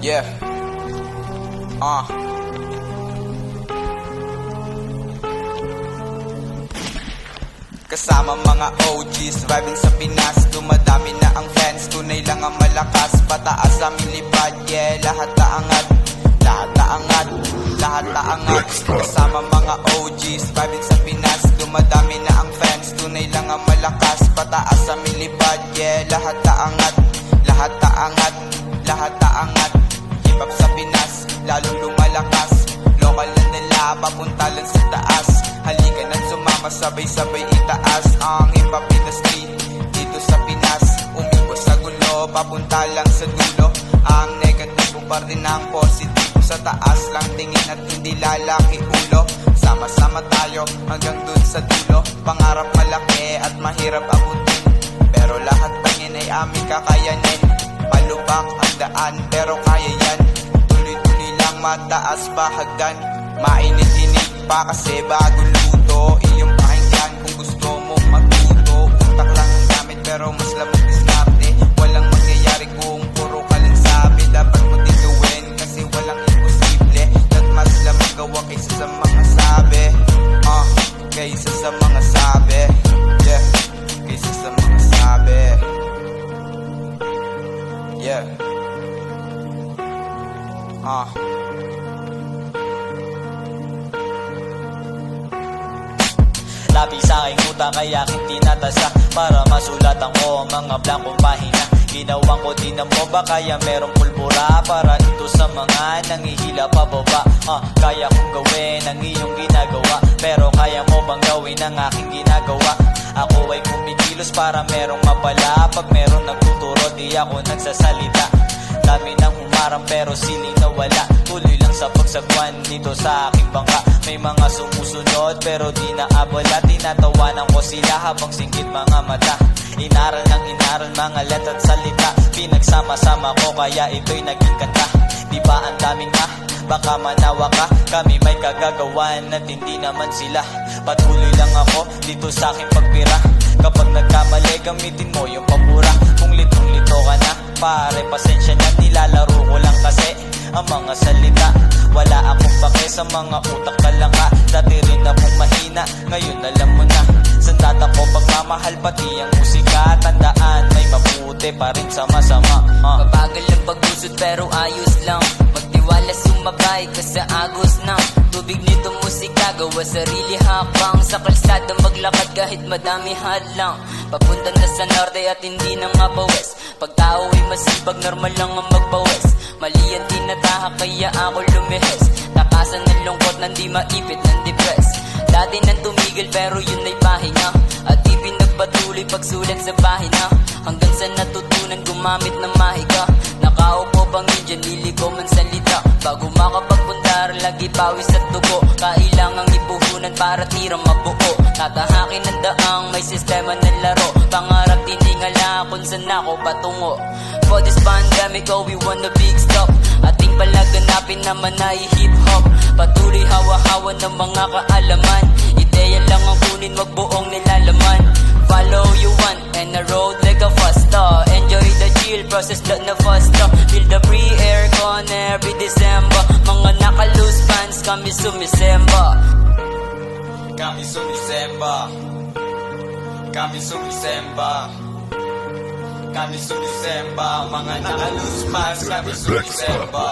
Yeah. Kasama mga OGs, vibing sa Pinas. Dumadami na ang fans, tunay lang ang malakas. Pataas aming lipad, yeah, lahat naangat. Lahat naangat, lahat naangat. Kasama mga OGs, vibing sa Pinas. Dumadami na ang fans, tunay lang ang malakas. Pataas aming lipad, yeah, lahat naangat. Lahat naangat, lahat naangat. Hip hop sa Pinas, lalong lumalakas. Local na nila, papunta lang sa taas. Halika na't sumama, sabay-sabay itaas ang hip hop industry dito sa Pinas. Umiwas sa gulo, papunta lang sa dulo. Ang negatibo pa rin ang positibo. Sa taas lang tingin at hindi lalaki ulo. Sama-sama tayo hanggang dun sa dulo. Pangarap malaki at mahirap abutin, pero lahat ng yan ay aming kakayanin. Palubak ang daan pero kaya yan. Tuloy-tuloy lang, mataas pa hagdan. Mainit-init pa kasi bagong luto. Iyong pakinggan kung gusto mong matuto. Utak lang ang gamit pero mas lamang diskarte. Walang mangyayari kung puro ka lang sabi. Dapat mo din gawin kasi walang imposible. At mas lamang gawa kaysa sa mga sabi. Kaysa sa mga sabi. Yeah, kaysa sa mga sabi. Yeah. Labi sa aking utang kaya aking tinatasa para masulatan ko ang mga blankong pahina. Ginawang ko din ang bomba kaya merong pulbura para ito sa mga nangihila pababa. Kaya kong gawin ang iyong ginagawa, pero kaya mo bang gawin ang aking ginagawa? Ako ay kumikilos para merong mapala. Pag merong nagtuturo di ako nagsasalita. Dami nang humarang pero siling nawala. Tuloy lang sa pagsagwan dito sa aking bangka. May mga sumusunod pero di naabala. Tinatawanan ko sila habang singkit mga mata. Inaral ng inaral mga letra at salita. Pinagsama-sama ko kaya ito'y naging kanta. Di ba ang daming baka manawa ka. Kami may kagagawan at hindi naman sila. Patuloy lang ako dito sa aking pagpira. Kapag nagkamali gamitin mo yung pambura. Kung litong-lito ka na pare, pasensya na, nilalaro ko lang kasi ang mga salita. Wala akong pake sa mga utak kalaka. Dati rin akong mahina, ngayon alam mo na. Sandat ako pagmamahal pati ang musika. Tandaan may mabuti pa rin sa masama. Mabagal ang pag-usod pero ayos lang. Magtiwala sumabay ka sa agos ng tubig nito musika. Gawa sarili hakbang sa kalsada maglakad kahit madami hadlang. Papunta na sa norte at hindi na mapawes. Pag tao ay masipag, normal lang ang magpawes. Mali ang tinatahak kaya ako lumihis. Takasan ng lungkot nang di maipit ng depress. Dati nang tumigil pero yun ay pahinga. At ipinagpatuloy pagsulat sa pahina. Hanggang sa natutunan gumamit ng mahika. Nakaupo bangin dyan, liligaw man salita. Bago makapagpundar, lagi pawis at dugo. Kailangang ipuhunan para tirang mabuo. Tatahakin ng daang may sistema ng laro. Pangarap tiningala kung saan ako patungo. For this pandemic, oh we want a big stop. Ating palaganapin naman ay hip-hop. Patuloy hawa-hawa ng mga kaalaman. Ideya lang ang kunin, wag buong nilalaman. Follow you want and a road like a fasta. Enjoy the chill process that na fasta. Feel the free aircon every December. Mga naka-loose pants kami sumisemba. Kami sumisemba. Kami sumisemba. Kami sumisemba. Mga naka-loose pants kami sumisemba.